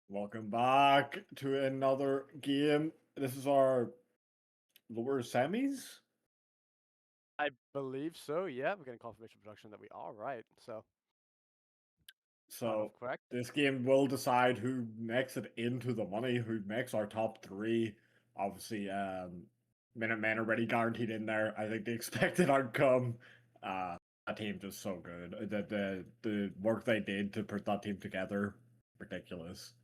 Welcome back to another game. This is our lower semis. I believe so. Yeah, we're getting confirmation production that we are right. So kind So of correct. this game will decide who makes it into the money, who makes our top three. Obviously, Minutemen already guaranteed in there. I think the expected outcome. That team just so good. The work they did to put that team together, ridiculous.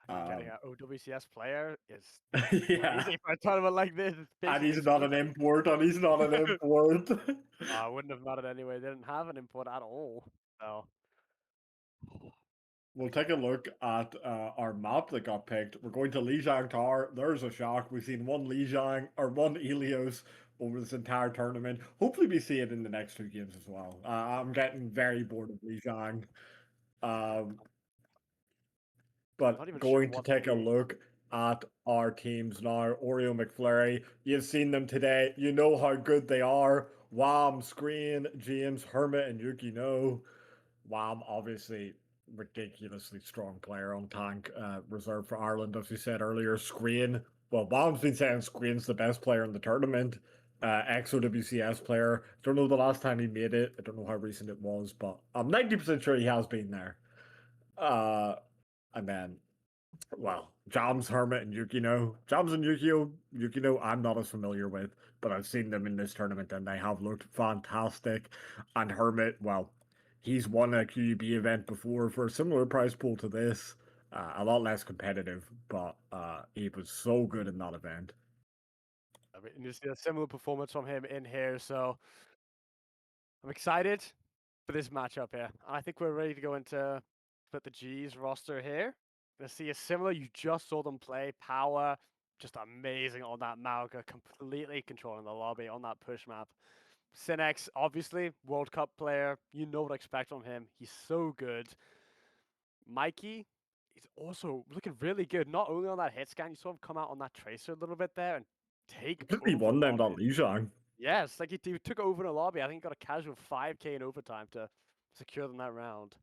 I mean, getting an OWCS player is Yeah. crazy for a tournament like this. It's And basically he's not an exclusive. import, and he's not an import. I wouldn't have mattered anyway. They didn't have an import at all. So We'll take a look at our map that got picked. We're going to Lijiang Tower. There's a shock. We've seen one Lijiang or one Elios over this entire tournament. Hopefully, we see it in the next two games as well. I'm getting very bored of Lijiang. Um, I'm not but even sure going to what take a the look at our teams now. Oreo Mcflurry, you've seen them today. You know how good they are. Wham, Screen, James, Hermit, and Yuki know. Wham, obviously, ridiculously strong player on tank, reserved for Ireland, as we said earlier. Screen, well, Wham's been saying Screen's the best player in the tournament. Ex-OWCS player. Don't know the last time he made it. I don't know how recent it was, but I'm 90% sure he has been there. And then well, jamz, Hermit, and Yukino. Jamz and Yukino, I'm not as familiar with, but I've seen them in this tournament and they have looked fantastic. And Hermit, well, he's won a QUB event before for a similar prize pool to this. A lot less competitive, but he was so good in that event. I mean, you see a similar performance from him in here. So I'm excited for this matchup here. I think we're ready to go into SplitTheG's roster here. Gonna see a similar. You just saw them play power, just amazing on that Mauga, completely controlling the lobby on that push map. Cinex, obviously, World Cup player. You know what to expect from him. He's so good. Mikey, he's also looking really good. Not only on that hit scan, you saw him come out on that tracer a little bit there and take He over won them, lobby. that Lijiang. Yes, like he took over in the lobby. I think he got a casual 5K in overtime to secure them that round.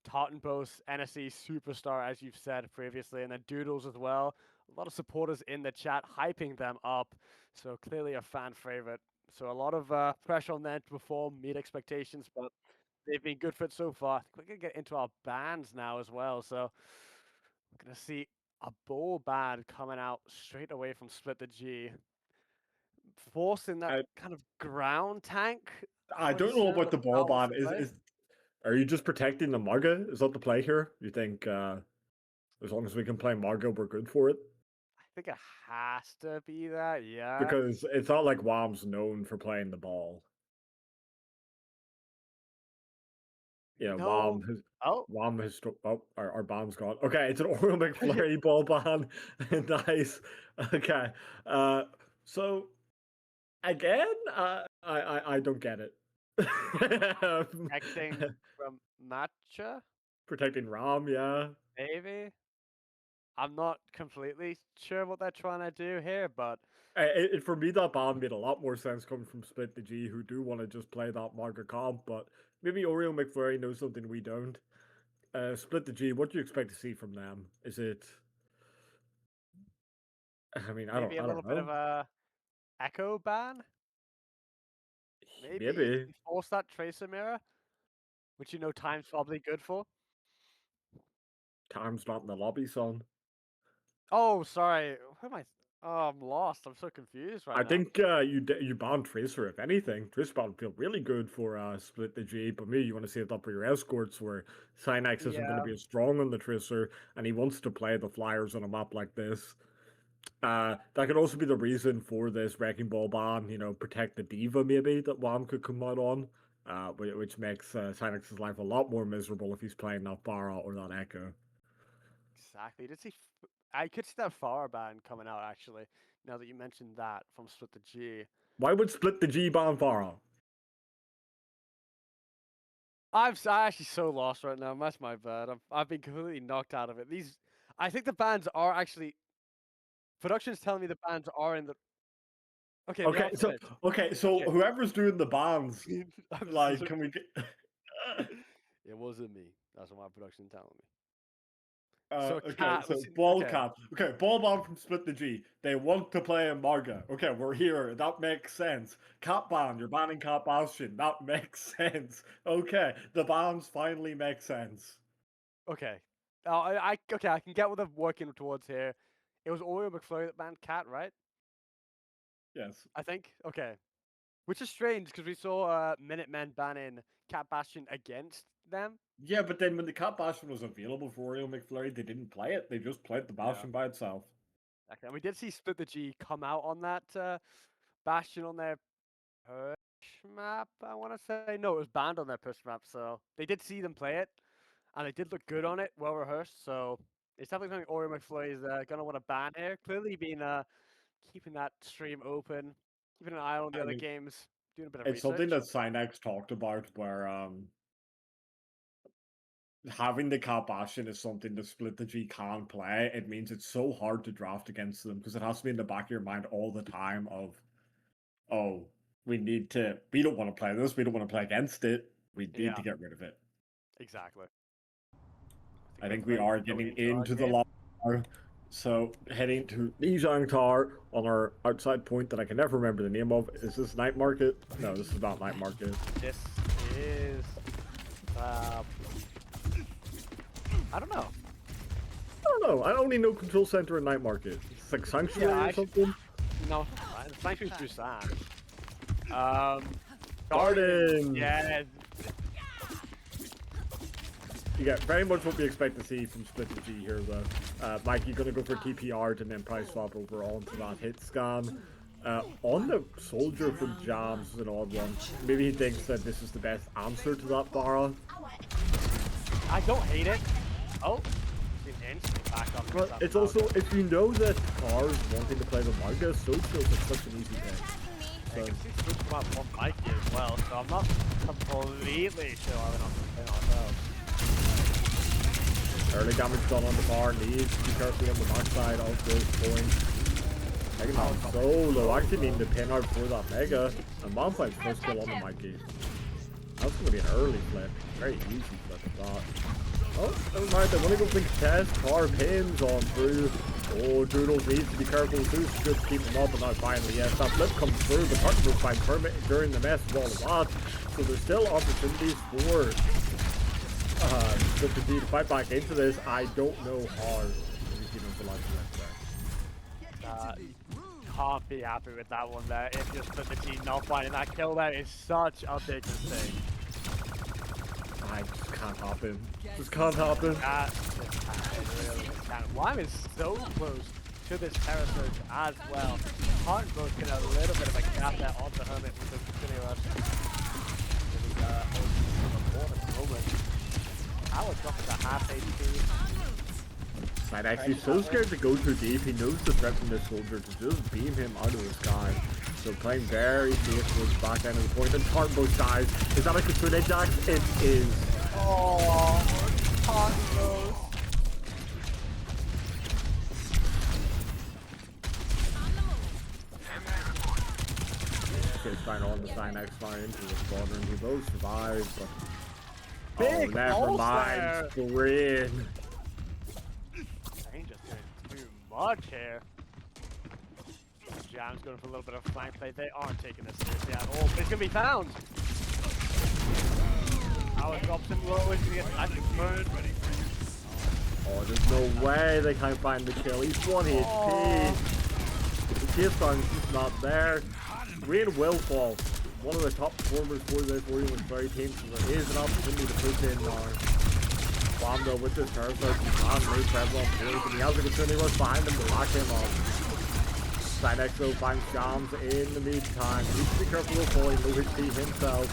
Tartanbos, NSE superstar, as you've said previously, and then Doodles as well. A lot of supporters in the chat hyping them up. So clearly a fan favorite. So a lot of pressure on them to perform, meet expectations, but they've been good for it so far. I think we're going to get into our bands now as well. So we're going to see a bull band coming out straight away from SplitTheG, forcing that I, kind of ground tank I don't know position about that the ball Val wants ban. to Is play. is are you just protecting the Marga? Is that the play here? You think as long as we can play Marga, we're good for it? I think it has to be that, yeah. Because it's not like Wham's known for playing the ball. Yeah, No. Oh, Wham has our bomb's gone. Okay, it's an Oreo McFlurry ball ban. Nice. Okay. So again, I don't get it. acting from Matcha, Protecting Ram, yeah. maybe. I'm not completely sure what they're trying to do here, but For me, that ban made a lot more sense coming from SplitTheG, who do want to just play that Margaret comp, but maybe Oreo McFlurry knows something we don't. SplitTheG, what do you expect to see from them? Is it? I mean, maybe a I little don't bit of know. a echo ban. Maybe Maybe force that tracer mirror, which you know time's probably good for. time's not in the lobby, son. Oh, sorry. Who am I? Oh, I'm lost. I'm so confused right I now. think you ban Tracer if anything. Tracer ban would feel really good for SplitTheG, but maybe you want to save that for your escorts where Synex isn't going to Yeah, be as strong on the Tracer and he wants to play the Flyers on a map like this. That could also be the reason for this Wrecking Ball ban, protect the Diva maybe that WAM could come out on, which makes Synex's life a lot more miserable if he's playing that Farah or that Echo. exactly. Did see? I could see that far ban coming out actually. Now that you mentioned that from SplitTheG. Why would SplitTheG ban Farah? I'm actually so lost right now. That's my bad. I've been completely knocked out of it. I think the bands are actually. Production's telling me the bands are in the. Okay, they Okay, are so switched. okay, so Okay. whoever's doing the bans, I'm so like, can we get? It wasn't me. That's what my production telling me. So Okay, cat so was ball okay. cap. Okay, ball bomb from Split the G. They want to play a Marga. Okay, we're here. That makes sense. Cat ban. You're banning Cat Bastion. That makes sense. Okay, the bans finally make sense. Okay. Okay, I can get what they're working towards here. It was Oreo Mcflurry that banned cat, right? Yes. I think. Okay. Which is strange because we saw Minutemen banning Cat Bastion against them. Yeah, but then when the Cat Bastion was available for Oreo Mcflurry, they didn't play it. They just played the Yeah. Bastion by itself. Okay. And we did see SplitTheG come out on that Bastion on their push map, I want to say. No, it was banned on their push map, so they did see them play it, and they did look good on it, well rehearsed, so it's definitely something Oreo McFlurry is going to want to ban here. Clearly been keeping that stream open, keeping an eye on the I other mean, games, doing a bit of it's something research. that Cynex talked about where having the Cat Bastion is something that Split the G can't play. It means it's so hard to draft against them because it has to be in the back of your mind all the time of, oh, we don't want to play this, we don't want to play against it, we need Yeah, to get rid of it. exactly. I We're think we ready are to go getting into our into the game. lava. So heading to Lijiang Tar on our outside point that I can never remember the name of. Is this Night Market? No, this is not Night Market. This is, I don't know. I don't know. I only know Control Center and Night Market. It's like Sanctuary or something. No, it's Sanctuary Busan. Garden! Yeah. You get very much what we expect to see from Split the G here, though. Mike, you're going to go for TP art and then price swap over onto that hit scan. On the soldier from Jamz is an odd one. Maybe he thinks that this is the best answer to that Bara. I don't hate it. Oh, she's instantly back up. But it's also, if you know that Car's wanting to play the Marga, Social is such an easy pick. I can see switch come out on Mikey as well, so I'm not completely sure how we're not playing ourselves. Early damage done on the bar, needs to be careful on the backside of those points. Mega Man solo, actually mean the pin out for that Mega, and Bonfire's first kill on the Mikey. That's going to be an early flip, very easy flip at that. Oh, never mind, they want to go for the test, car pins on through. Oh, Doodles needs to be careful too, so just keep him up, and now finally, yes, that flip comes through, but Tartan will find Kermit during the mess of all of that, so there's still opportunities for to fight back into this. I don't know how Can't be happy with that one there. If you're split the team not finding that kill there is such a big mistake. I just can't happen. Just can't happen. That just really can't. Lime is so close to this Terra Surge as well. Heart both get a little bit of a gap there on the Hermit with the Infinity Rush. Howard drops to half HP. Right, actually so scared to go too deep. He knows the threat from this soldier to just beam him out of the sky. So playing very safe towards the back end of the point. And Tartan dies. Is that a Kitsune Jax? It is. Oh, Tartan. Trying on the Cynex fire into the squadron. He both survive, but big never mind. Green. Ain't just doing too much here. Jam's going for a little bit of flank play. They aren't taking this seriously at all. It's gonna be found. Howard drops him low. He's gonna get magic burn. Oh, there's no way they can't find the kill. He's 1 HP. The chase gun is just not there. Green will fall. One of the top performers for this Oreo Mcflurry team, so there is an opportunity to push in now. Bomb with this Terror Surge, he can't lay pressure on Boys, and he has a Kitsune Rush behind him to lock him up. Cynexo finds Jamz in the meantime. He needs to be careful of falling low HP himself.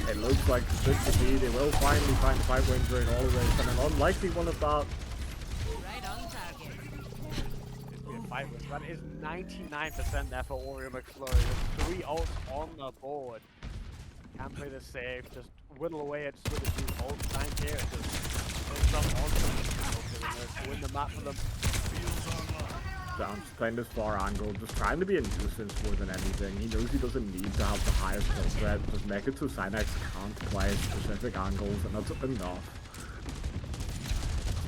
It looks like SplitTheG, they will finally find the 5 wins during all of this, and an unlikely one of that. That is 99% there for Oreo Mcflurry with 3 ults on the board. Can play this safe, just whittle away at SplitTheG ult tank here. Just some on to win the map for them. Jamz playing this far angle, just trying to be a nuisance more than anything. He knows he doesn't need to have the highest kill threat, just make it so Cynex can't play specific angles, and that's enough.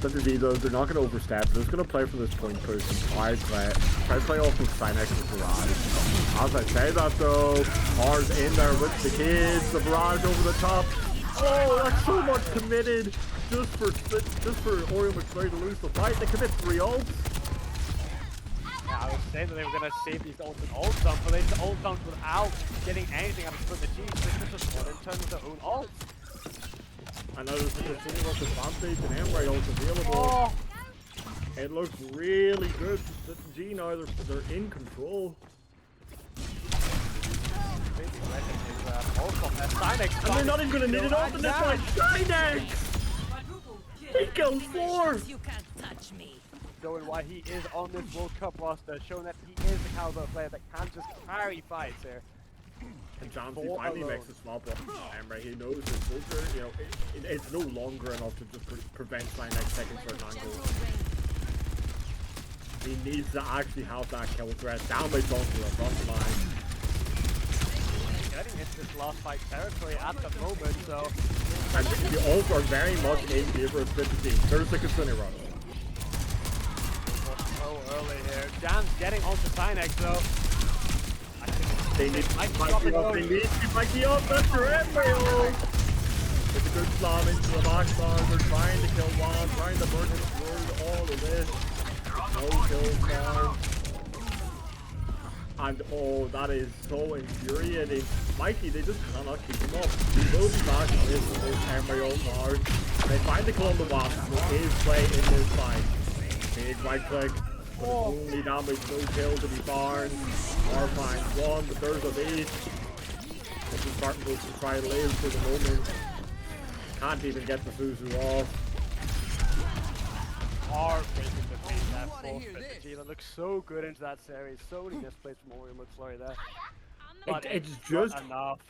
SplitTheG though, they're not going to overstep. They're just going to play for this point push and try to play off with Sinex with Barrage. As I say that though, R's in there with the kids, the Barrage over the top. Oh, that's so much committed just for Oreo Mcflurry to lose the fight. They commit 3 ults. Yeah, I was saying that they were going to save these ults and ult dump, but they just ult dumped without getting anything out of SplitTheG. So they just one in terms of their own ults. I know there's a continuous advantage and Emray ults available. Oh. It looks really good. SplitTheG now, they're in control. And they're not even going to need it off in this fight. Sinex! He kills 4! You can't touch me. Showing why he is on this World Cup roster, showing that he is the caliber player that can just carry fights here. And jamz finally makes a swap up. Emray, he knows his filter, you know, it's no longer enough to just prevent Sinex taking certain angles. He needs to actually have that kill threat. Down by Tsuki, front line. Getting into this last fight territory at the moment, so... And the ults are very much in favor of SplitTheG. 30 seconds to run. So early here. jamz getting onto Sinex though. They need to Mikey up, Mr. Emray. It's a good slam into the backbar. They're trying to kill Juan, trying to burn his through all of this. No kills now. And oh, that is so infuriating. Mikey, they just cannot keep him up. He will be back in this Emray ult now. They find the kill on the Wasp, so his play in this fight. Big right click. But only damage, no kill to be barred. R finds 1, but there's a lead. This is starting to try to live for the moment. Can't even get the Suzu off. Heartbreaking defeat that for SplitTheG. That looks so good into that series. So many misplays from Oreo Mcflurry there. But it's just enough.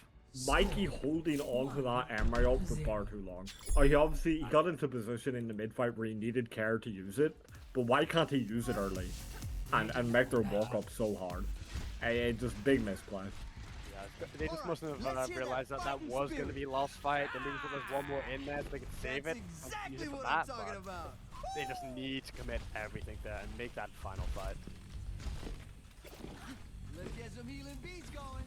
Mikey holding on to that Emray ult for far too long. Oh, he got into position in the mid fight where he needed care to use it. But why can't he use it early and make their walk up so hard? Just big misplay. Yeah, they just mustn't have realized that that was going to be a lost fight. They knew that there's one more in there so they could save it and use it for that. But they just need to commit everything there and make that final fight. Let's get some healing beats going.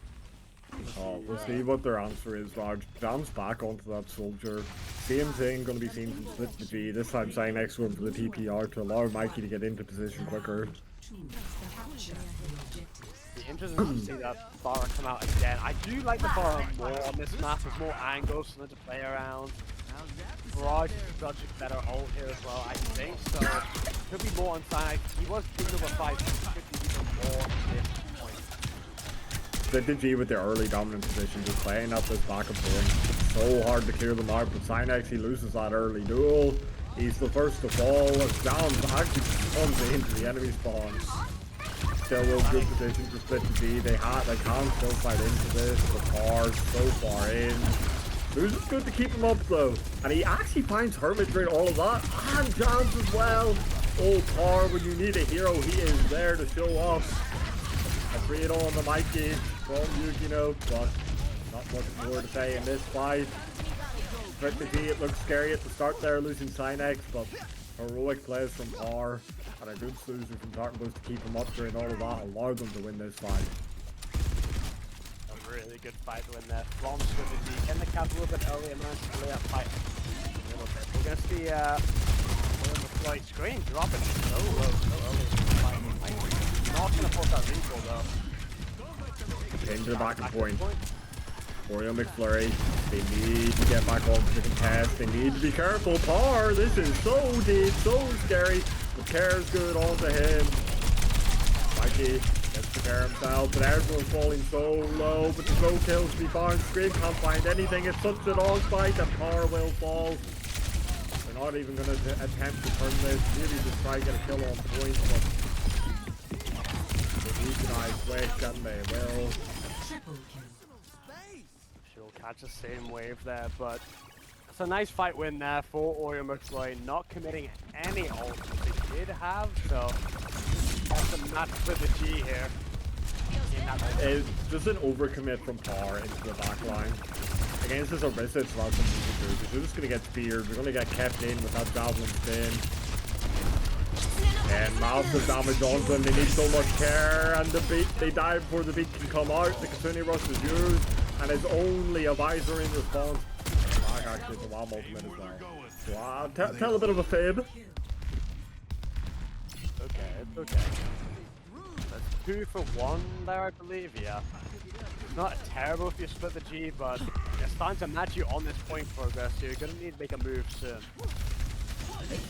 Oh, we'll see what their answer is, Raj. jamz back onto that soldier. Same thing going to be seen from SplitTheG. This time Sinex going for the TPR to allow Mikey to get into position quicker. Be interesting to see that Bara come out again. I do like the Bara more on this map. There's more angles for them to play around. Barrage is such a better ult here as well, I think. So could be more on Sinex. He was king of a fight, so could be even more at this point. SplitTheG with their early dominant position, just playing up this back and forth. So hard to clear them out, but Sinex, he loses that early duel. He's the first to fall. jamz actually comes into the enemy spawn. Still real good position for SplitTheG. They can still fight into this. The car's so far in. It was just good to keep him up though. And he actually finds Hermit during all of that. And jamz as well. Oh, Tar, when you need a hero, he is there to show off. A 3-0 on the Mikey from Yukino, but not much more to say in this fight. SplitTheG, it looks scary at the start there, losing Sinex, but heroic plays from Tar and a good Suzu from Tartanbus to keep him up during all of that, allow them to win this fight. A really good fight to win there from SplitTheG. Getting the cap a little bit early and managed to lay up fight a little bit. We're going to see Mcflurry screen dropping so low, so early in the fight. Not going to force that recall though. Into the back and point. Oreo Mcflurry, they need to get back onto the contest. They need to be careful. Par, this is so deep, so scary. The care's good onto him. Mikey gets to care himself, but everyone's falling so low. But there's no kills to be found. Scream can't find anything. It's such a long fight that Par will fall. They're not even going to attempt to turn this. Really just try to get a kill on point, but they recognize quick and they will. She'll catch the same wave there, but it's a nice fight win there for Oreo Mcflurry, not committing any ults they did have, so that's a match for the G here. It's just an overcommit from Par into the back line. Against this Orisa, it's not something you can do, because you're just going to get speared, you're going to get kept in with that javelin spin. And massive damage on them. They need so much care, and they die before the beat can come out. The Kitsune Rush is used, and it's only a visor in response. Back actually the WAM ultimate as well. Wow, tell a bit of a fib. Okay, it's okay. That's 2 for 1 there, I believe, yeah. Not terrible if you split the G, but it's time to match you on this point progress, so you're gonna need to make a move soon.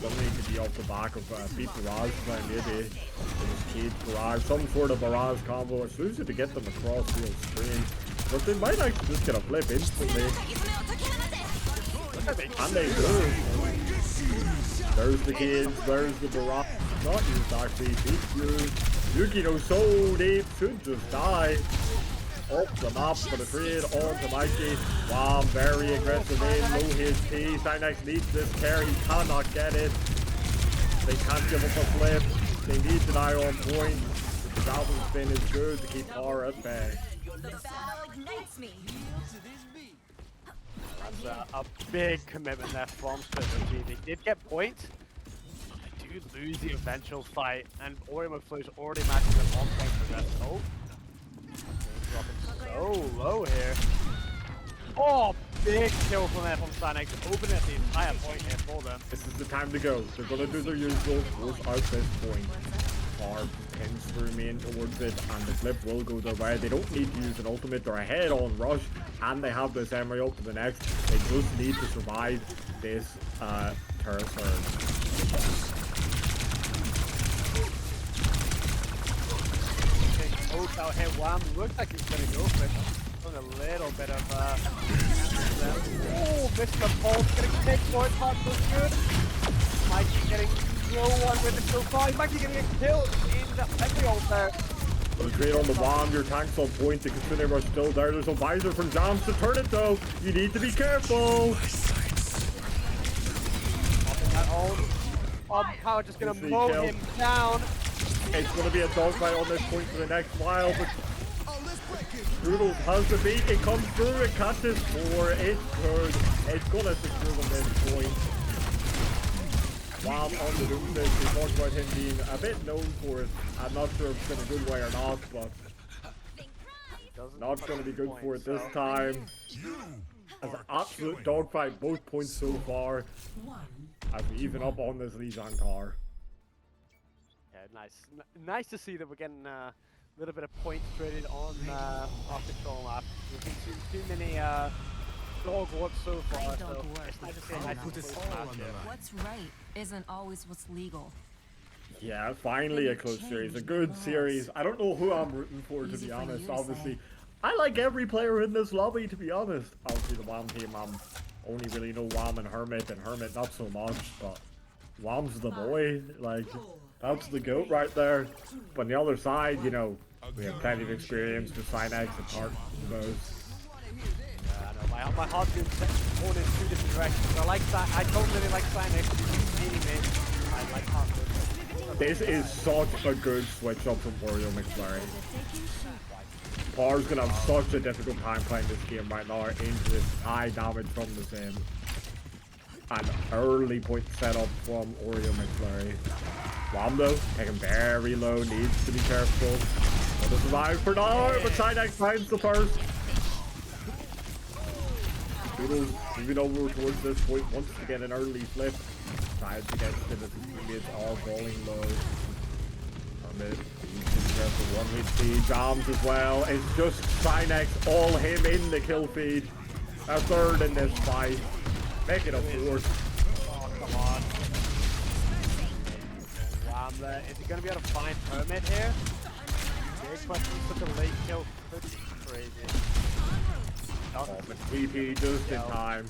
They'll need to be off the back of beat barrage play, maybe. Just cage barrage, some sort of barrage combo. It's easy to get them across the screen, but they might actually just get a flip instantly. And they do. There's the cage, there's the barrage. Not used actually, beats you. Yukino so deep, should just die. Up the map for the trade on to Mikey. Wow, very aggressive in, low HP. Cynex needs this care, he cannot get it. They can't give up a flip. They need to die on point. The Goblin spin is good to keep power at bay. That's a big commitment there from SplitTheG. They did get point. They do lose the eventual fight, and Oreo Mcflurry's already matching them on point for that. Oh. Dropping so low here. Oh, big kill from there from Cynex, opening up the entire point here for them. This is the time to go. They're gonna do their usual, force out this point. Hard pins through main towards it, and the flip will go their way. They don't need to use an ultimate, they're ahead on rush, and they have this Emery up to the next. They just need to survive this Terra Surge. Oak out here, Wham looks like he's gonna go for it. Doing a little bit of oh, missed the pulse, getting kicked for it, not so good. Mikey getting no one with it so far. Mikey getting a kill in the Emery ult there. Well, great on the Wham, your tank's on point, the Kitsune Rush still there. There's a visor from jamz to turn it though. You need to be careful. Popping that ult. Power just gonna mow him down. It's going to be a dogfight on this point for the next while, but Doodles has the beat, it comes through, it catches 4, it's good, it's going to secure them this point. While on the Doomsday, we talked about him being a bit known for it. I'm not sure if it's in a good way or not, but not going to be good for it this time. As an absolute dogfight, both points so far, as we even up on this Lijiang car. Nice. Nice to see that we're getting a little bit of points traded on our control map. We've been seeing too many dog wars so far, so it's nice to see a nice match here. What's right isn't always what's legal. Yeah, finally a close series. A good series. I don't know who I'm rooting for, to be honest. Obviously, I like every player in this lobby, to be honest. Obviously, the WAM team, only really know WAM and Hermit not so much, but WAM's the boy. Like, that's the GOAT right there. But on the other side, you know, we have plenty of experience with Cynex and Tart and those. Yeah, I know. My heart's been pulled in 2 different directions. I don't really like Cynex. I like Heartwood. This is such a good switch up from Oreo Mcflurry. Par's gonna have such a difficult time playing this game right now into this high damage from the sim. An early point setup from Oreo Mcflurry. WAM though, taken very low, needs to be careful. But the survive for now, but Cynex finds the first. Doodles moving over towards this point, wants to get an early flip. Tries to get to the teammates all falling low. Hermit, needs to be careful, 1 HP, jamz as well. It's just Cynex, all him in the kill feed. A third in this fight. Make it a 4th. Oh, come on. Is he going to be able to find Hermit here? Big question, such a late kill. That's crazy. TP just in time.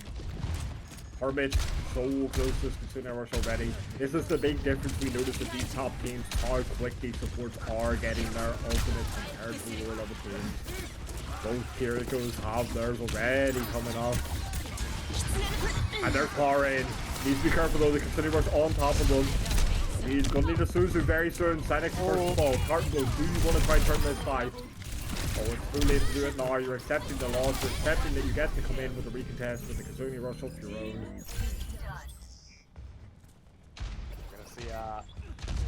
Hermit so close to Kitsune Rush already. This is the big difference we notice with these top teams, how quickly supports are getting their ultimates compared to lower level teams. Both Kirikos have theirs already coming up. And they're far in. Needs to be careful though, the Kitsune Rush on top of them. He's gonna need a Suzu very soon. Cynex first ball. Carton goes, do you want to try and turn this fight? Oh, it's too late to do it now. You're accepting the loss. You're accepting that you get to come in with a recontest with the Kitsune Rush of your own. We're gonna see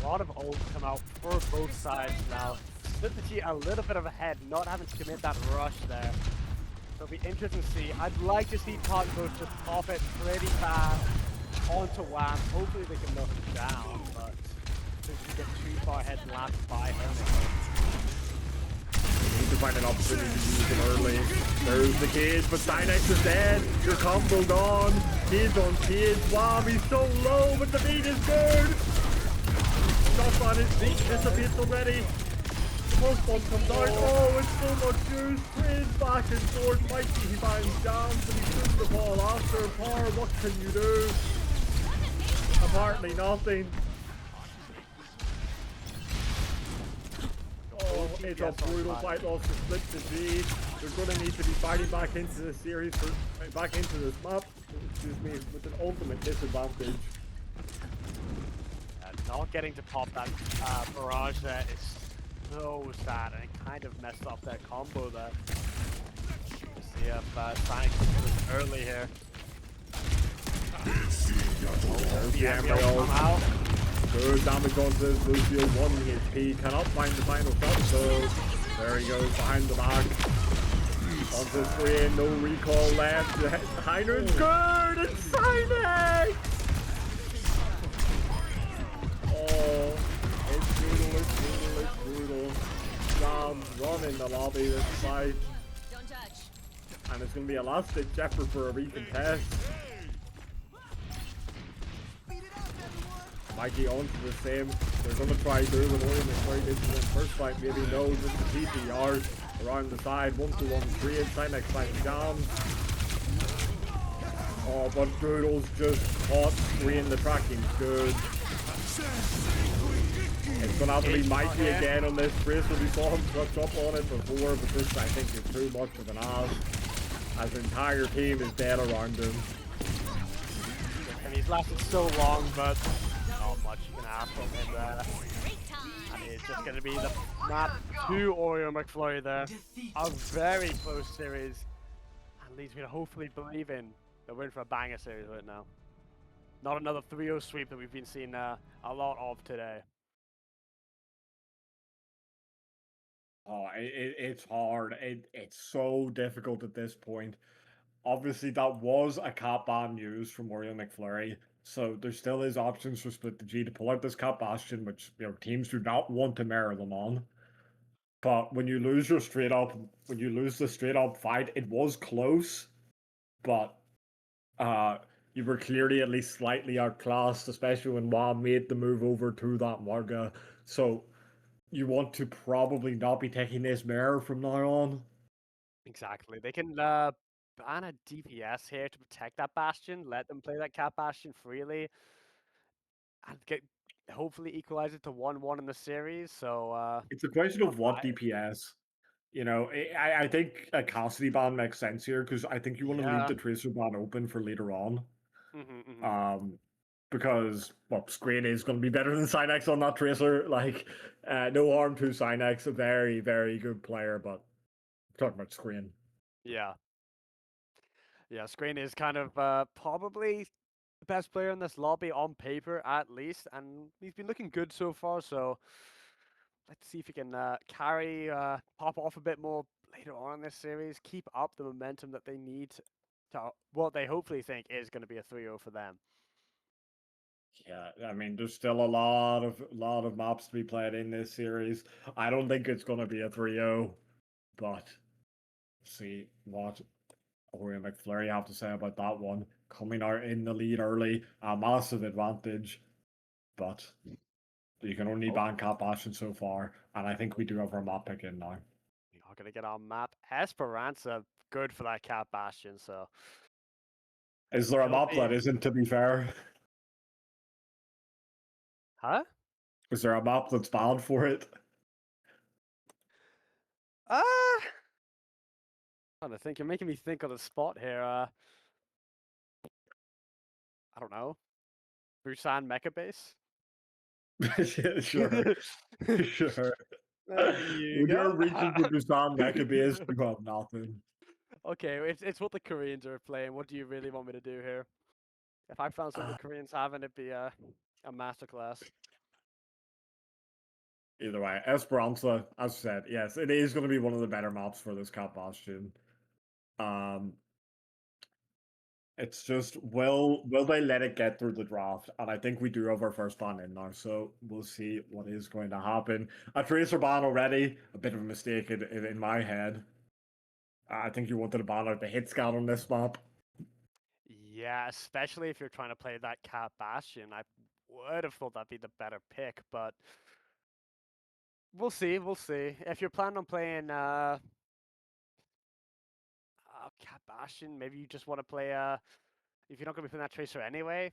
A lot of ults come out for both sides now. SplitTheG a little bit of ahead, not having to commit that rush there. So it'll be interesting to see. I'd like to see Cotton Boat just pop it pretty fast onto Wham. Hopefully they can knock it down, but since we get too far ahead and last by Need to find an opportunity to use it early. There's the cage, but Cynex is dead. Your combo gone. Cage on cage. Wow, he's so low, but the beat is good. Stuff on his feet dissipates already. The first one comes out. Oh, it's so much juice. Trades back and forth. Mikey, he finds jamz, and he shoots the ball after. Par, what can you do? Apparently nothing. Oh, it's a brutal fight loss to SplitTheG. They're going to need to be fighting back into the series, back into this map, excuse me, with an ultimate disadvantage. Not getting to pop that barrage there is so sad, and it kind of messed up their combo there. Let's see if Sonic can do it early here. There's the Embryo Embryo. come out. Good damage onto this Lucio, 1 HP, cannot find the final shot, so there he goes behind the back. Onto the screen, no recall left. Heiner's good, and Cynex! Oh, it's brutal, it's brutal, it's brutal. jamz running the lobby this fight. Don't touch. And it's going to be a last ditch effort for a recontest. Mikey onto the same. They're going to try through with Oreo Mcflurry did in the first fight. Maybe no, just the TPRs around the side. 1-2-1 3 and Cynex finds jamz. Oh, but Brutal's just caught screen. The tracking's good. It's going to have to be Mikey again on this bracelet. We saw him touch up on it before, but this I think is too much of an ask. As the entire team is dead around him. And he's lasted so long, but not much you can ask from him there. And it's just going to be the map to Oreo Mcflurry there. A very close series. And leads me to hopefully believe in that we're in for a banger series right now. Not another 3-0 sweep that we've been seeing a lot of today. Oh, it's hard. It's so difficult at this point. Obviously, that was a cap ban used from Oreo Mcflurry, so there still is options for SplitTheG to pull out this cap bastion, which teams do not want to mirror them on. But when you lose the straight up fight, it was close, but you were clearly at least slightly outclassed, especially when Wham made the move over to that Marga. So you want to probably not be taking this mirror from now on. Exactly. They can ban a DPS here to protect that bastion, let them play that cap bastion freely, and hopefully equalize it to 1-1 in the series. So It's a question of what DPS. I think a Cassidy ban makes sense here because I think you want to leave the Tracer ban open for later on. Because Screen is going to be better than Cynex on that Tracer. Like, no harm to Cynex, a very, very good player, but talking about Screen. Yeah, Screen is kind of probably the best player in this lobby on paper, at least, and he's been looking good so far. So let's see if he can pop off a bit more later on in this series, keep up the momentum that they need to what they hopefully think is going to be a 3-0 for them. Yeah, I mean, there's still a lot of maps to be played in this series. I don't think it's going to be a 3-0, but see what Oreo Mcflurry have to say about that one. Coming out in the lead early, a massive advantage, but you can only ban Cap Bastion so far, and I think we do have our map pick in now. We are going to get our map. Esperanza, good for that Cap Bastion, so... Is there a map that isn't, to be fair? Huh? Is there a map that's banned for it? I'm trying to think. You're making me think on the spot here. I don't know. Busan Mecha Base? Sure. Sure. There you When go. you're reaching for Busan Mecha Base, you have nothing. Okay, it's what the Koreans are playing. What do you really want me to do here? If I found something the Koreans haven't, it'd be a masterclass. Either way, Esperanza, as I said, yes, it is going to be one of the better maps for this Cat Bastion. It's just will they let it get through the draft? And I think we do have our first ban in now, so we'll see what is going to happen. A tracer ban already, a bit of a mistake in my head. I think you wanted to ban out the hit scan on this map. Yeah, especially if you're trying to play that Cat Bastion. I would have thought that'd be the better pick, but we'll see. We'll see. If you're planning on playing Cat Bastion, maybe you just want to play if you're not going to be playing that tracer anyway,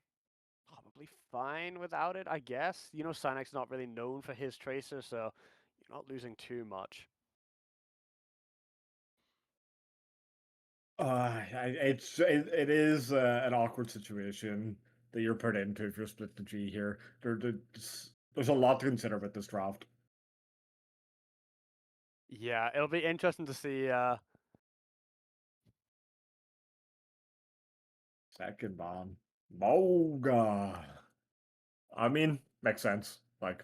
probably fine without it, I guess. You know, Synac's not really known for his tracer, so you're not losing too much. It is an awkward situation that you're put into if you're split the G here. There's a lot to consider with this draft. Yeah, it'll be interesting to see. Second ban. Moga. I mean, makes sense. Like,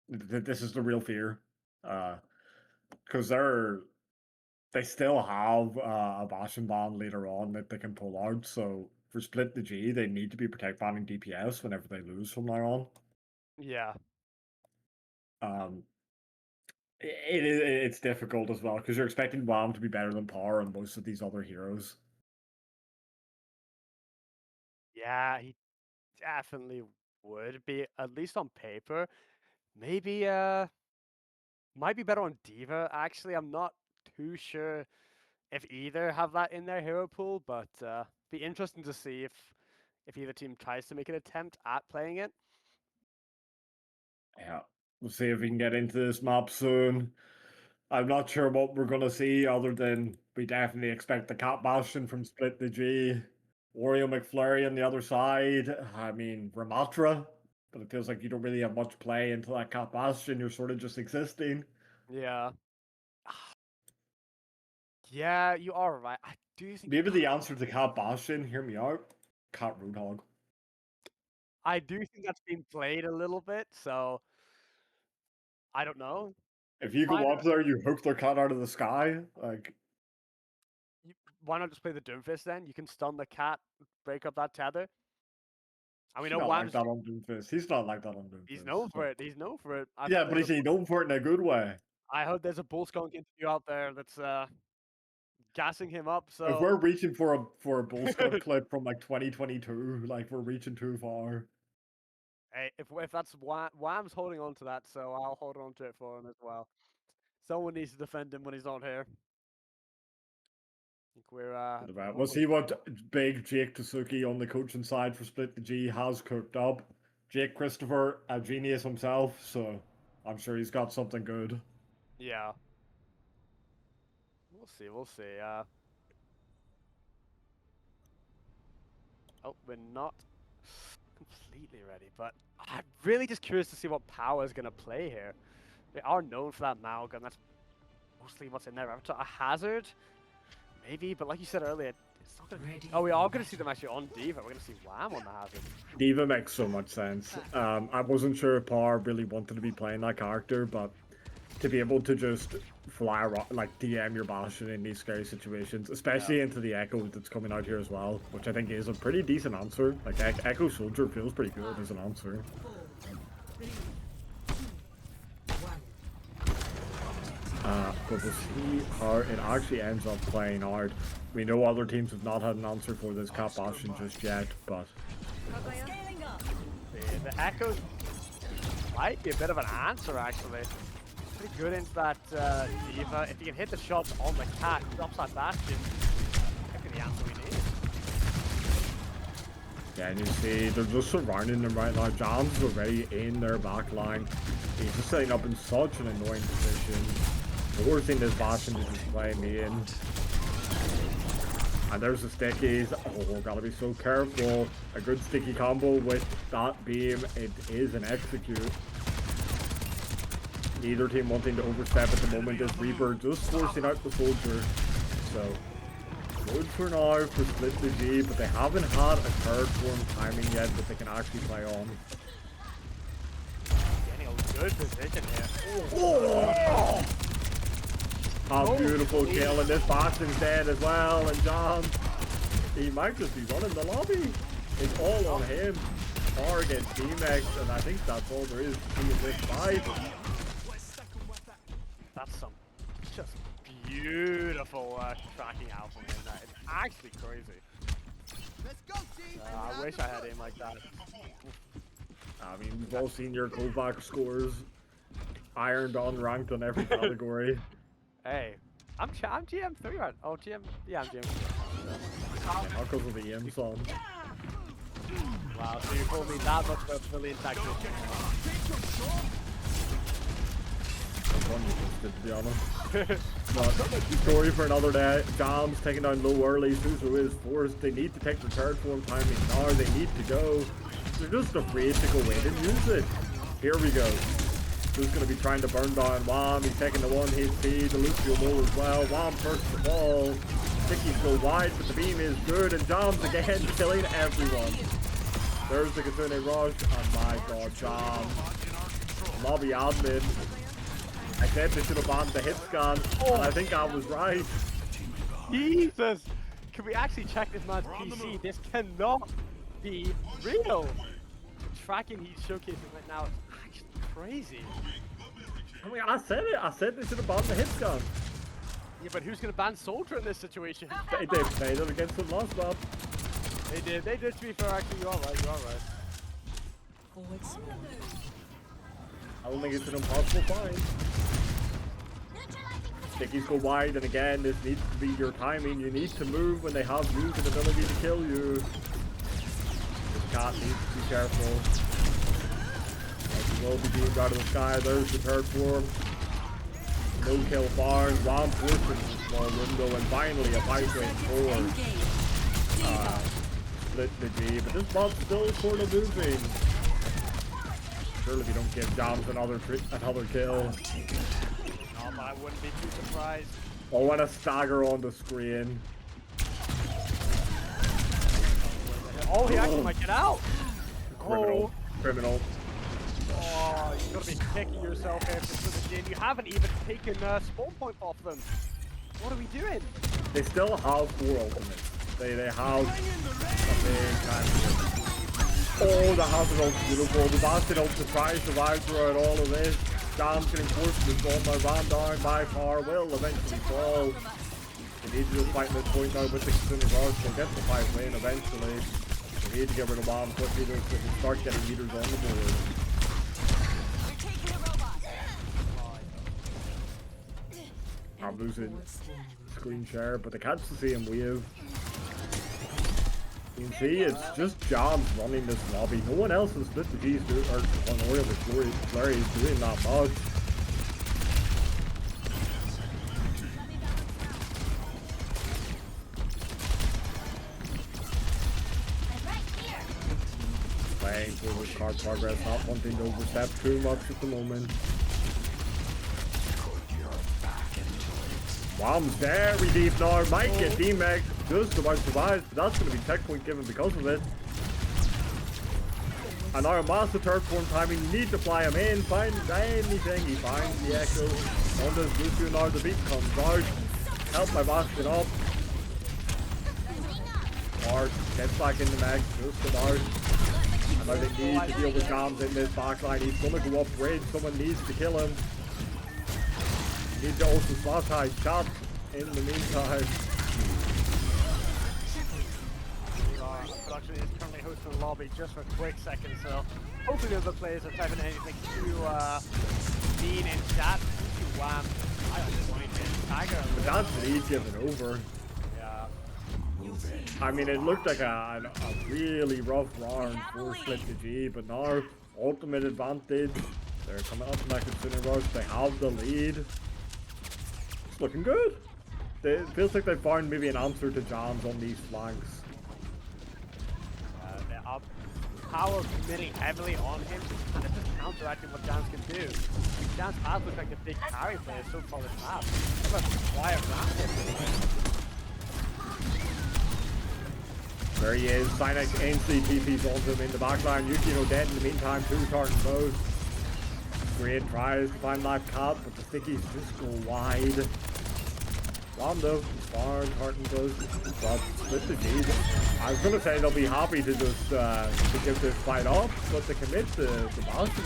this is the real fear. Because they still have a Bastion ban later on that they can pull out. So for Split the G, they need to be protect banning DPS whenever they lose from now on. Yeah. It's difficult as well because you're expecting WAM to be better than Power and most of these other heroes. Yeah, he definitely would be, at least on paper. Maybe might be better on Diva, actually. I'm not too sure if either have that in their hero pool, but be interesting to see if either team tries to make an attempt at playing it. Yeah, we'll see if we can get into this map soon. I'm not sure what we're gonna see other than we definitely expect the Cat Bastion from Split the G. Oreo Mcflurry on the other side. I mean, Ramatra, but it feels like you don't really have much play into that Cat Bastion. You're sort of just existing. Yeah. Yeah, you are right. I do think Maybe the answer to Cat Bastion, hear me out, Cat Roadhog. I do think that's been played a little bit, so I don't know. If you go up there, you hook their cat out of the sky. Like, why not just play the Doomfist then? You can stun the cat, break up that tether. And we he's know not like Wham's. that on Doomfist. He's not like that on Doomfist. He's known for it. He's known for it. Yeah, but he's known for it in a good way. I hope there's a Bull Skunk interview out there that's gassing him up. So if we're reaching for a Bull Skunk clip from like 2022, like we're reaching too far. Hey, if that's Wham's holding on to that, so I'll hold on to it for him as well. Someone needs to defend him when he's not here. I think we're We'll see what big Jake Tsuki on the coaching side for Split the G has cooked up. Jake Christopher, a genius himself, so I'm sure he's got something good. Yeah. We'll see. We'll see. Oh, we're not completely ready, but I'm really just curious to see what Power is going to play here. They are known for that Malgun. That's mostly what's in their repertoire. A Hazard, maybe, but like you said earlier, it's not going to. Oh, we are going to see them actually on Diva. We're going to see Wham on the Hazard. Diva makes so much sense. I wasn't sure if Power really wanted to be playing that character, but to be able to just fly around, like DM your Bastion in these scary situations, especially into the Echo that's coming out here as well, which I think is a pretty decent answer. Like Echo Soldier feels pretty good as an answer. But we'll see how it actually ends up playing out. We know other teams have not had an answer for this Cat Bastion just yet, but the Echoes might be a bit of an answer actually. Pretty good into that Diva. If you can hit the shots on the cat, drops that Bastion. That could be the answer we need. Yeah, and you see they're just surrounding them right now. Jamz is already in their back line. He's just setting up in such an annoying position, forcing this Bastion to just play main. And there's the stickies. Oh, gotta be so careful. A good sticky combo with that beam. It is an execute. Neither team wanting to overstep at the moment. This Reaper just forcing out the Soldier. So, good for now for Split the G, but they haven't had a third form timing yet that they can actually play on. Getting a good position here. Oh! A beautiful kill, and this boxing's dead as well, and John, he might just be running the lobby. It's all on him. Or against T-Mex, and I think that's all there is to see in this fight. That's some just beautiful tracking out from him. That is actually crazy. Let's go, team. I wish I had aim like that. I mean, we've all seen your Kovac scores. Ironed on, ranked on every category. Hey, I'm GM3 right? Oh, yeah, I'm GM3. Yeah, because of the EM song. Wow, so you called me that much of a brilliant tactic. To be honest. But story for another day. Jamz taking down low early. Suzu is forced. They need to take the third form timing now. They need to go. They're just afraid to go in and use it. Here we go. Who's going to be trying to burn down Wham? He's taking the 1 HP. The Lucio Mo as well. Wham first the ball. Tickies go wide, but the beam is good. And Jamz again killing everyone. There's the Kitsune Rush. Oh my god, Jamz. Lobby admin. I said they should have banned the hit scan, and I think I was right. Jesus! Can we actually check this man's PC? This cannot be real! The tracking he's showcasing right now is actually crazy. I mean, I said it. I said they should have banned the hit scan. Yeah, but who's gonna ban Soldier in this situation? They played it against them last map. They did to be fair, actually, you are right. I don't think it's an impossible find. Stickies go wide, and again, this needs to be your timing. You need to move when they have use and ability to kill you. This cat needs to be careful. As he will be beamed out of the sky. There's the third form. No kill Barnes. Ram forcing the small window, and finally a 5-4. Split the G, but this bot's still sort of moving. Surely we don't give Jamz another kill. No, but I wouldn't be too surprised. Oh, and a stagger on the screen. Oh, he actually might get out! Criminal. Criminal. Oh, you've got to be kicking yourself here for the game. You haven't even taken spawn point off them. What are we doing? They still have 4 ultimates. They have a big time. Oh, the hazard ult beautiful. The bastard ult to try to survive throughout all of this. Jamz getting forced to spawn by Van down by far will eventually fall. They need to just fight this point now with the Kitsune Rush. They'll get the 5 win eventually. They need to get rid of Van quickly so they can start getting meters on the board. I'm losing screen share, but they can't see him wave. You can see it's just Jamz running this lobby. No one else has split the G's or on Oreo Mcflurry is doing that much. Playing forward card progress, not wanting to overstep too much at the moment. Wham's very deep now, might get DMAG just about survives, but that's going to be tech point given because of it. And now a master third form timing, you need to fly him in, find anything, he finds the echo. On this Lucio now, the beat comes out, help by bashing up. Mark gets back in the mag, just about. And now they need to deal with Jamz in this backline, he's going to go up bridge, someone needs to kill him. Need to also slot high chat in the meantime. Production is currently hosting the lobby just for a quick second, so hopefully the other players are typing anything too mean in chat. Wham! I don't mind it. Tiger. But that's lead given over. Yeah. I mean, it looked like a really rough round for SplitTheG, but now ultimate advantage. They're coming up in that Kitsune Rush. They have the lead. It's looking good. It feels like they found maybe an answer to Jamz on these flanks. They are power committing heavily on him, and it's just counteracting what Jamz can do. Jamz has looked like the big carry player so far this map. Look at the quiet ramp. There he is. Cynex instantly TP's onto him in the backline. Yukino dead in the meantime, 2 targeting both. Screen tries to find that cap, but the stickies just go wide. Rondo, far Carton goes, but SplitTheG. I was gonna say they'll be happy to just to give this fight up, but to commit to Bastion.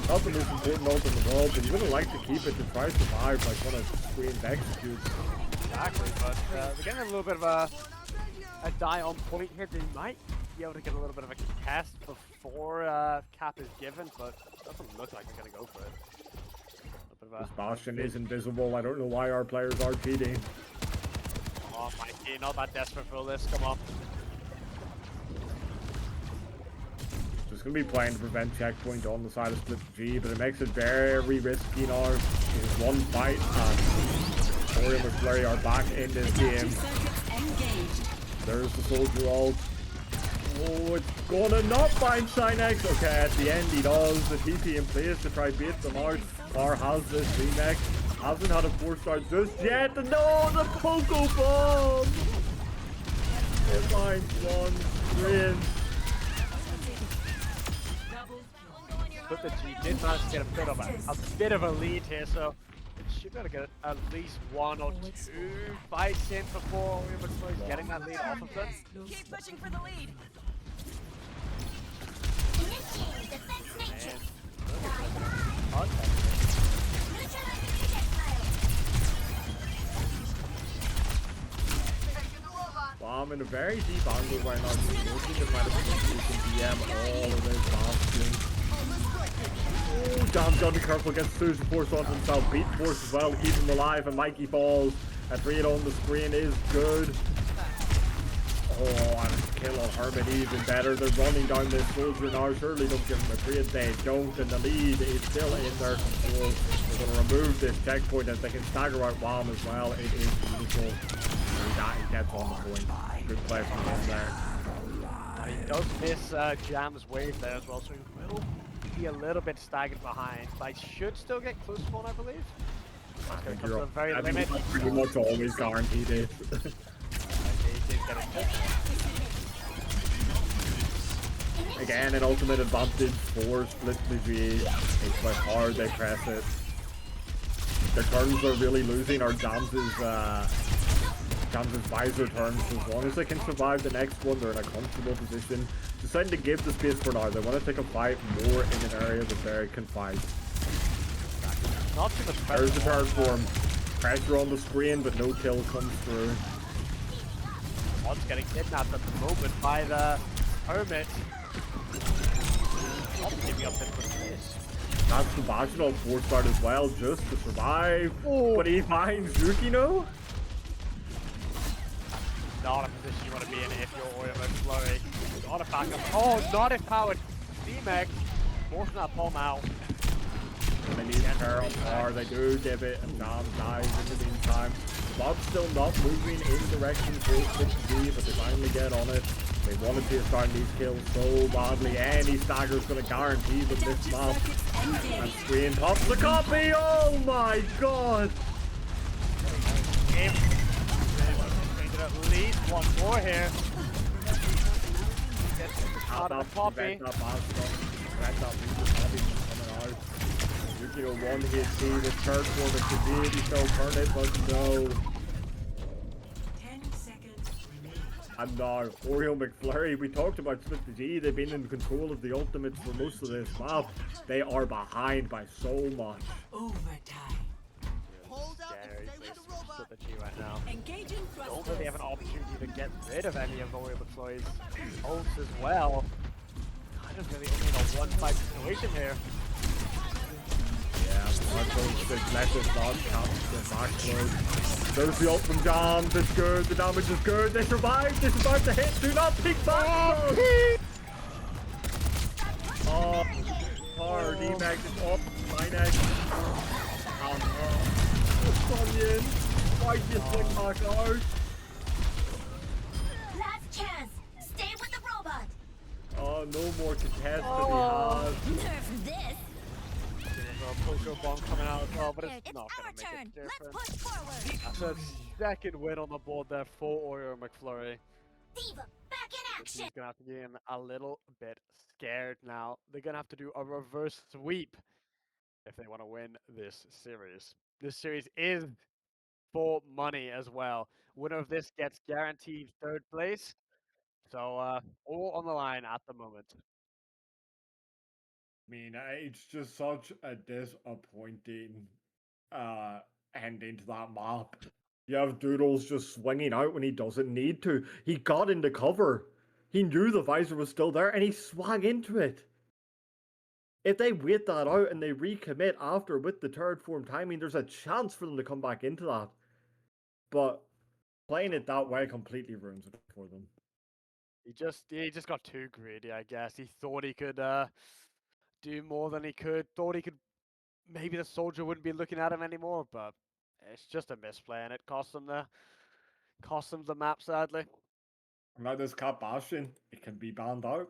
Not the most important ult in the world, but you would like to keep it to try to survive like one of Screen's executes. Exactly, but they're getting a little bit of a die on point here. They might be able to get a little bit of a contest before cap is given, but it doesn't look like they're gonna go for it. This Bastion is invisible. I don't know why our players are cheating. Oh, Mikey, not that desperate for this. Come on. Just going to be playing to prevent checkpoint on the side of SplitTheG, but it makes it very risky now. There's one fight, and Oreo Mcflurry are back in this game. There's the soldier ult. Oh, it's gonna not find Shinex. Okay, at the end he does. The TP in place to try beat them out. Car has this remix. Hasn't had a 4-star just yet. No, the Poco Bomb! It finds one. Screen. SplitTheG did manage to get a bit of a lead here, so it should be able to get at least 1 or 2 fights in before Oreo Mcflurry's getting that lead off of them. Keep pushing for the lead. Well, I'm in a very deep angle right now. Looking to find a DM all of this Bastion. Oh, jamz gotta be careful. Gets Susan Force onto himself. Beat Force as well. Keep him alive, and Mikey falls. A 3 on the screen is good. Oh, and a kill on Hermit even better. They're running down this soldier now. Surely don't give him a trade. They don't, and the lead is still in their control. They're going to remove this checkpoint, and they can stagger out Wham as well. It is beautiful. He gets on the point. Good play from him there. And he does miss jamz wave there as well, so he will be a little bit staggered behind. But he should still get close to one, I believe. That's going to come to the very limit. Pretty much always guaranteed it. Again, an ultimate advantage for SplitTheG. It's by hard they press it. Their turns are really losing. Our jamz's visor turns. As long as they can survive the next one, they're in a comfortable position. Deciding to give the space for now. They want to take a fight more in an area that they can fight. Not too much pressure. There's the turn for him. Pressure on the screen, but no kill comes through. One's getting kidnapped at the moment by the Hermit. Not giving up in this. That's the Vaginal 4-star as well, just to survive. Oh. But he finds Yukino. Not a position you want to be in if you're Oreo Mcflurry. Not a backup. Oh, not if powered. D-Meg forcing that bomb out. They need her on par. They do give it, and jamz dies in the meantime. Bob's still not moving in direction towards SplitTheG, but they finally get on it. They wanted to start these kills so badly. Any stagger is going to guarantee them this map. And Screen pops the copy. Oh my god! Game. At least one more here. Gets out of the copy. Yukino one hit see the third one that could really still turn it, but no. 10 seconds remaining. And now, Oreo Mcflurry, we talked about SplitTheG, they've been in control of the ultimates for most of this map. They are behind by so much. Overtime. Hold out and stay with the robot. SplitTheG right now. Engaging Don't really have an opportunity to get rid of any of Oreo Mcflurry's ults as well. Kind of really only in a one-fight situation here. Yeah, let this not count the back close. There's the ult from jamz, it's good, the damage is good, they survived the hit, do not pick back! Oh, hard, Emag is off, Shinex. Onion, why do you flick back out? Last chance. Stay with the robot. Oh, no more contest that he has. Nerf this. Poco bomb coming out as well, but it's not our going to make turn. a difference. Let's push forward. That's a second win on the board there for Oreo Mcflurry. Diva, back it Action! He's gonna have to get in a little bit scared now. They're gonna have to do a reverse sweep if they want to win this series. This series is for money as well. Winner of this gets guaranteed third place. So all on the line at the moment. I mean, it's just such a disappointing ending to that map. You have Doodles just swinging out when he doesn't need to. He got into cover. He knew the visor was still there and he swung into it. If they wait that out and they recommit after with the third form timing, there's a chance for them to come back into that. But playing it that way completely ruins it for them. He just got too greedy, I guess. He thought he could do more than he could. Thought he could. Maybe the soldier wouldn't be looking at him anymore, but it's just a misplay, and it cost them the map, sadly. Now this Cat Bastion, it can be banned out.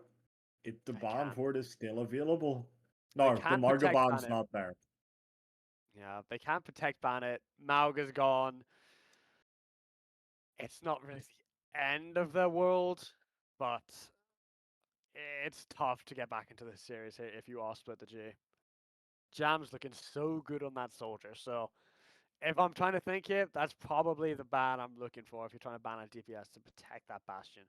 If the They ban can. for it is still available. No, the can't Marga protect ban's ban it. not there. Yeah, they can't protect ban it. Mauga's gone. It's not really the end of the world, but it's tough to get back into this series here if you are SplitTheG. Jam's looking so good on that soldier, so if I'm trying to think here, that's probably the ban I'm looking for if you're trying to ban a DPS to protect that bastion.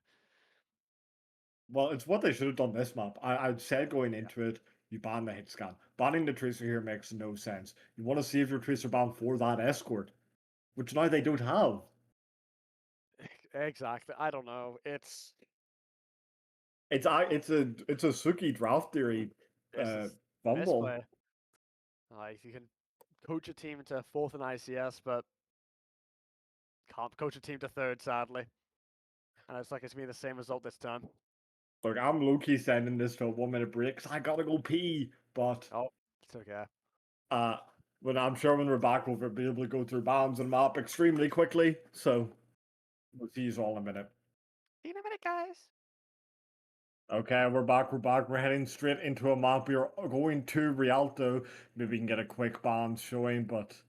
Well, it's what they should have done this map. I'd said going into it, you ban the hit scan. Banning the tracer here makes no sense. You want to see if your tracer ban for that escort, which now they don't have. Exactly. I don't know. It's It's a Tsuki draft theory It's fumble. misplay. Like you can coach a team into fourth in ICS, but can't coach a team to third, sadly. And it's like it's been the same result this time. Look, I'm low-key sending this to a 1 minute break 'cause I gotta go pee. But Oh, it's okay. when I'm sure when we're back, we'll be able to go through bounds and map extremely quickly. So we'll see you all in a minute. See you in a minute, guys. Okay, we're back. We're heading straight into a map. We're going to Rialto. Maybe we can get a quick bounds showing, but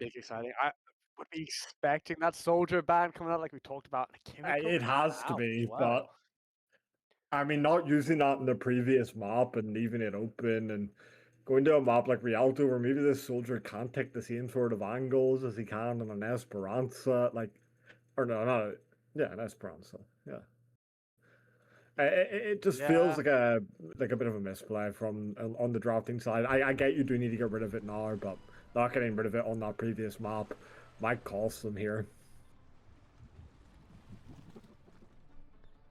Big exciting. I would be expecting that soldier ban coming out like we talked about. it has to be. Well. But I mean, not using that in the previous map and leaving it open and going to a map like Rialto where maybe this soldier can't take the same sort of angles as he can on an Esperanza, or no, not yeah, an Esperanza, yeah. It just feels like a bit of a misplay from on the drafting side. I get you do need to get rid of it now, but not getting rid of it on that previous map might cost them here.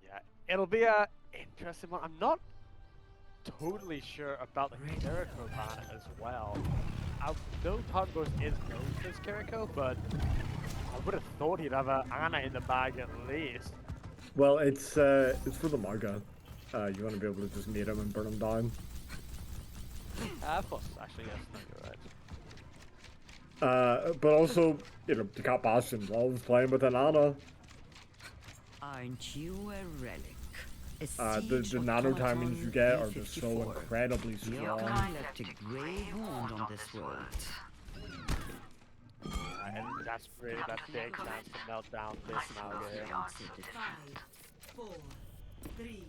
Yeah, it'll be a interesting one. I'm not totally sure about the Kiriko ban as well. I know Tongos is known for his Kiriko, but I would have thought he'd have a Ana in the bag at least. Well, it's for the Marga. You want to be able to just meet him and burn him down. Plus, actually, yes, no, you're right. But also, the Cat Bastion loves playing with an Ana. Aren't you a relic? The nano timings you get are just so incredibly Your strong. kind left a grave wound on this world. And that's really that big chance to melt down this Mauga here. 5, 4, 3,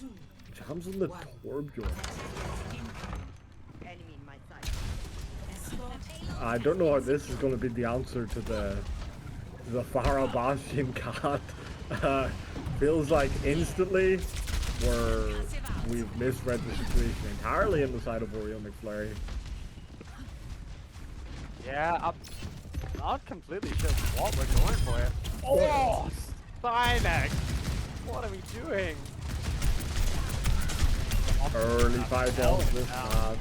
2. Jam's in the Torbjorn. Enemy in my sight. I don't know how this is going to be the answer to the Farah Bastion cat. Feels like instantly we've misread the situation entirely on the side of Oreo Mcflurry. Yeah, I'm not completely sure what we're going for here. Oh, Cynex! What are we doing? Early 5 balls this match.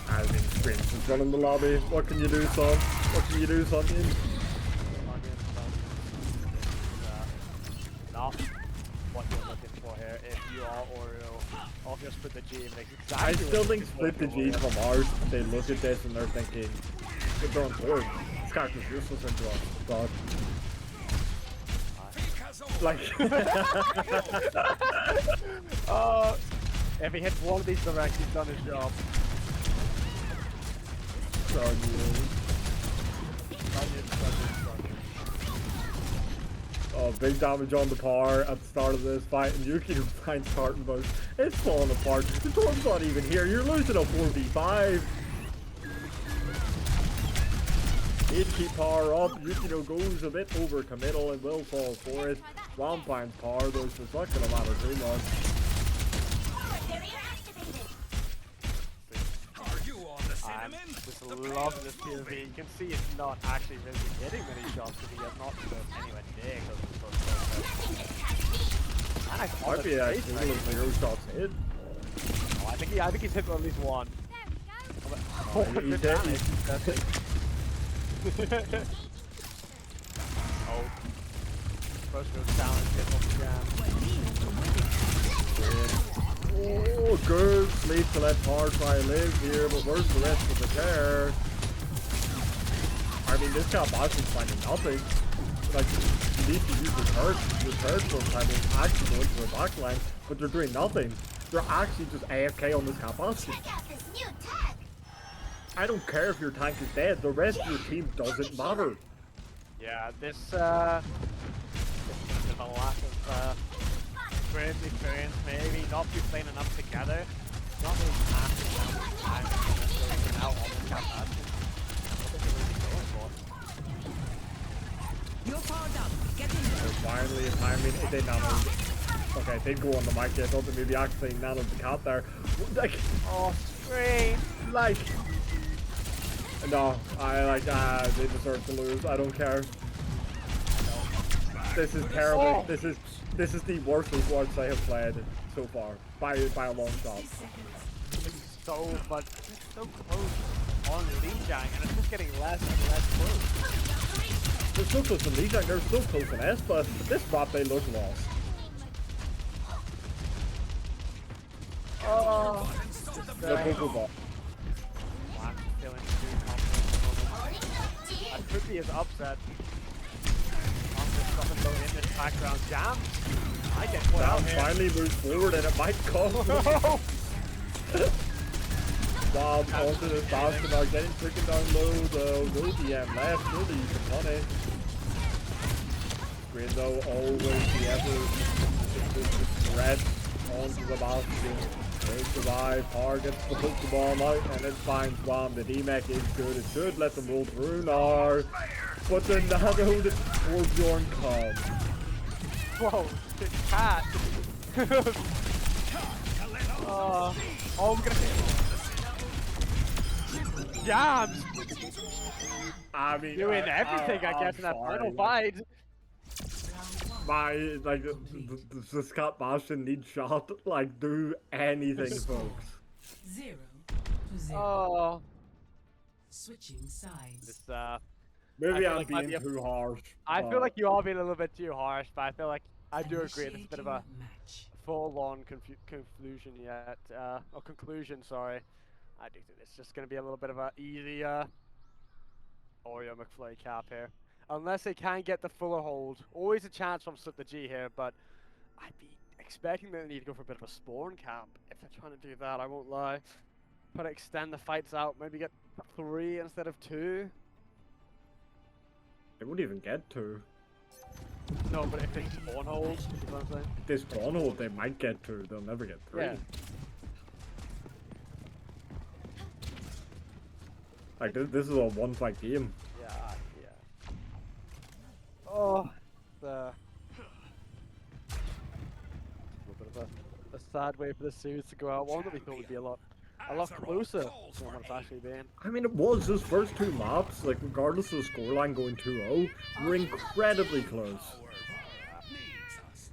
As in Screams is running the lobby. What can you do, son? What can you do, son? Not what you're looking for here. If you are Oreo, or just SplitTheG, makes exactly. I still think SplitTheG from ours, they look at this and they're thinking, they're on board. This character's useless into us. God. Like, if he hits one of these direct, he's done his job. Big damage on the power at the start of this fight, and Yuki finds Tartan it's falling apart. The Storm's not even here. You're losing a 4v5. Need to keep power up. Yukino goes a bit over committal and will fall for it. Rom finds power, though, so it's not going to matter too much. I'm just loving this POV. You can see it's not actually really hitting many shots because he has not put anywhere near close to close. And I Might be actually 0 shots hit. Oh, I think he's hit at least one. Oh, he's hit. Oh. First goes down and hit off the ground. Oh, good. Needs to let power try and live here, but where's the rest of the care? I mean, this guy Boston's finding nothing. Like, you need to use the turret sometimes and actually go into the back line, but they're doing nothing. They're actually just AFK on this cap Boston. I don't care if your tank is dead, the rest of your team doesn't matter. Yeah, this is a lack of great experience, maybe not be playing enough together. Not really massive amount of time necessarily out on the cap Boston. What are they really going for? You're powered up. Get in there. So finally, I mean, they nanoed. Okay, they go on the mic. I thought they maybe actually nanoed the cap there. Like, oh, great. Like, no, they deserve to lose. I don't care. This is terrible. Oh. This is the worst rewards I have played so far by a long shot. So much, so close on Lijiang, and it's just getting less and less close. They're so close to Lijiang. They're so close to S, but this map they look lost. Oh, The Popo ball. I'm feeling too confident at the moment. Tsuki is upset. After stopping going in this background jam, I get put out Jam here. finally moves forward and it might cost them. Wow, onto the Bastion are getting freaking down low though. No DM left, really you can run it. Green though, always the ever threat onto the Bastion. They survive, Par gets the Pokeball out and it finds Wham. The D-Mech is good, it should let them roll through now. But the nanoed Torbjorn comes. Whoa, this cat. Oh, we're gonna see jams. I mean, Doing everything, I guess, in that final fight. The Scott Bastion needs shot, like, do anything, folks. 0-0. Oh, Switching sides. this Maybe feel I'm like might being be a- too harsh. I feel like you are being a little bit too harsh, but I feel like I do agree. It's a bit of a Match. full-on conclusion yet, or conclusion. Sorry, I do think it's just going to be a little bit of a easy Oreo Mcflurry cap here, unless they can get the fuller hold. Always a chance from SplitTheG here, but I'd be expecting that they need to go for a bit of a spawn cap if they're trying to do that. I won't lie. Try to extend the fights out, maybe get 3 instead of 2. They wouldn't even get to. No, but if they spawn hold, you know what I'm saying? If they spawn hold, they might get 2. They'll never get 3. Yeah. Like, this is a one-fight game. Yeah. Oh, the a little bit of a sad way for this series to go out. One that we thought would be a lot closer than what it's actually been. I mean, it was those first 2 maps, like, regardless of the scoreline going 2-0, were incredibly close.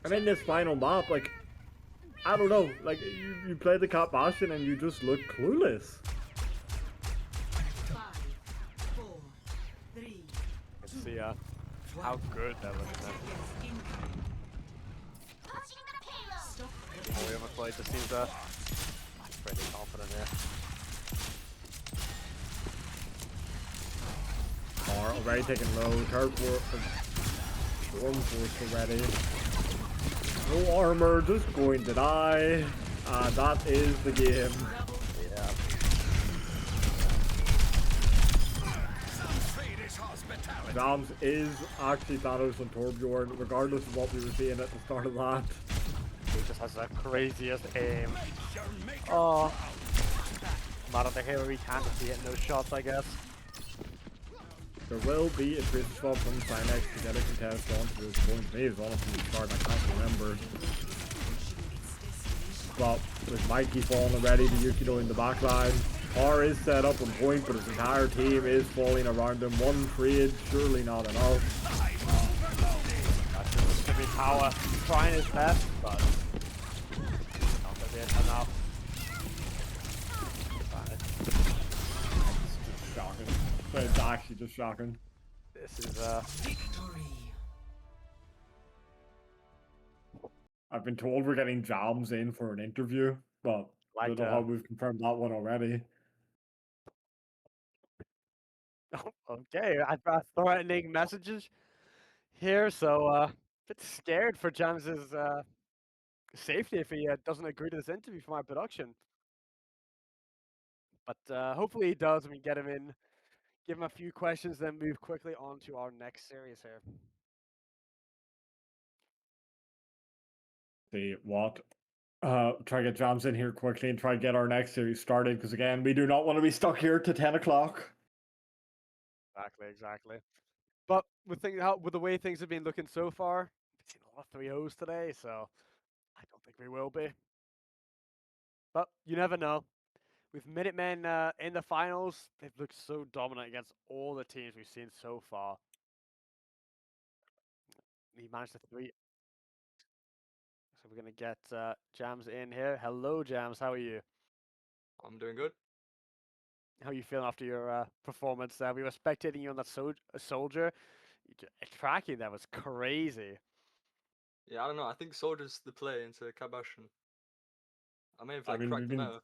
And in this final map, like, I don't know, like, you play the Cap Bastion and you just look clueless. 5, 4, 3. Let's see how good they're looking at. Oreo Mcflurry just seems pretty confident here. Already taking low, third Storm Force already. No armor, just going to die. That is the game. Yeah. Jamz is actually Thanos and Torbjorn, regardless of what we were seeing at the start of that. He just has the craziest aim. Oh. Out of the hero, he can't just be hitting those shots, I guess. There will be a trade swap from Cynex to get a contest onto this point. Maybe it's honestly the start, I can't remember. But with Mikey falling already, the Yukino in the backline. R is set up on point, but his entire team is falling around him. One trade, surely not enough. That's just gonna be power. He's trying his best, but not gonna be enough. Shocking. It's actually just shocking. This is Victory. I've been told we're getting Jamz in for an interview, but I don't know how we've confirmed that one already. okay. I've got threatening messages here, so a bit scared for Jamz's safety if he doesn't agree to this interview for my production. But hopefully he does, and we get him in, give him a few questions, then move quickly on to our next series here. See what? Try to get Jamz in here quickly and try to get our next series started, because again, we do not want to be stuck here to 10 o'clock. Exactly. But with the way things have been looking so far, we've seen a lot of 3-0s today, so I don't think we will be. But you never know. With Minutemen in the finals, they've looked so dominant against all the teams we've seen so far. He managed to 3. So we're going to get Jamz in here. Hello, Jamz. How are you? I'm doing good. How are you feeling after your performance there? We were spectating you on that soldier. Tracking that was crazy. Yeah, I don't know. I think Soldier's the play into Kabashan. I may have I like mean, cracked him out.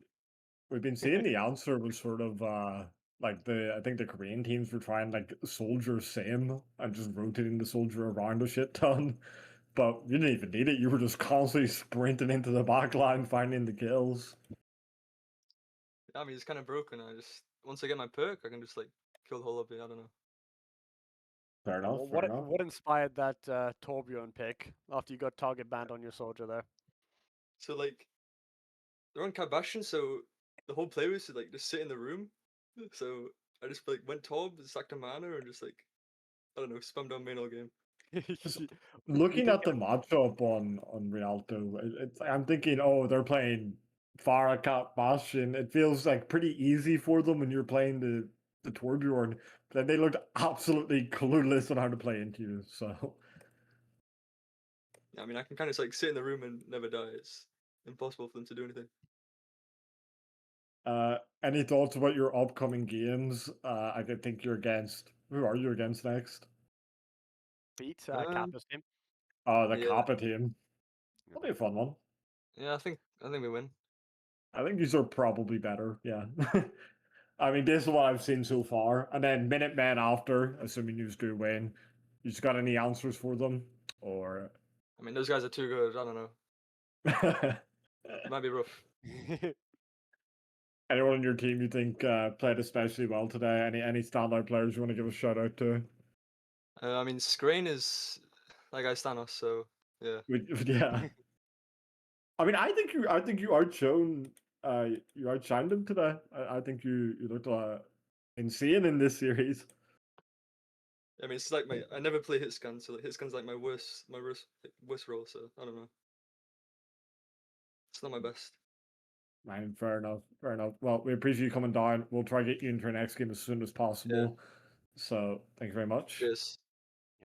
we've been seeing the answer was sort of like I think the Korean teams were trying like soldier sim and just rotating the soldier around a shit ton. But you didn't even need it. You were just constantly sprinting into the back line, finding the kills. Yeah, I mean, it's kind of broken. I just once I get my perk, I can just like kill the whole lobby. I don't know. Fair enough. Well, Fair enough. what inspired that Torbjorn pick after you got target banned on your soldier there? So like, they're on Kabashan, so the whole play was to like just sit in the room. So I just like went top, sacked a mana, and just like I don't know, spammed down main all game. Looking at the matchup on Rialto, I'm thinking, oh, they're playing Farrakhat Bastion. It feels like pretty easy for them when you're playing the Torbjorn. Then they looked absolutely clueless on how to play into you. So Yeah, I mean, I can kind of like sit in the room and never die. It's impossible for them to do anything. any thoughts about your upcoming games? I think you're against. Who are you against next? Beat Um, Kappa's team. The yeah. Kappa team. That'll be a fun one. Yeah, I think we win. I think these are probably better. Yeah. I mean, this is what I've seen so far. And then Minutemen after, assuming you do win. You just got any answers for them? Or I mean, those guys are too good. I don't know. It might be rough. anyone on your team you think played especially well today? Any standout players you want to give a shout out to? I mean, Scrain is that guy's Thanos, so yeah. Yeah. I mean, I think you outshone you outshined him today. I think you looked insane in this series. I mean, it's like I never play hit scan, so like hit scan's like my worst role. So I don't know. It's not my best. Man, fair enough. Fair enough. Well, we appreciate you coming down. We'll try to get you into our next game as soon as possible. So, thank you very much. Cheers.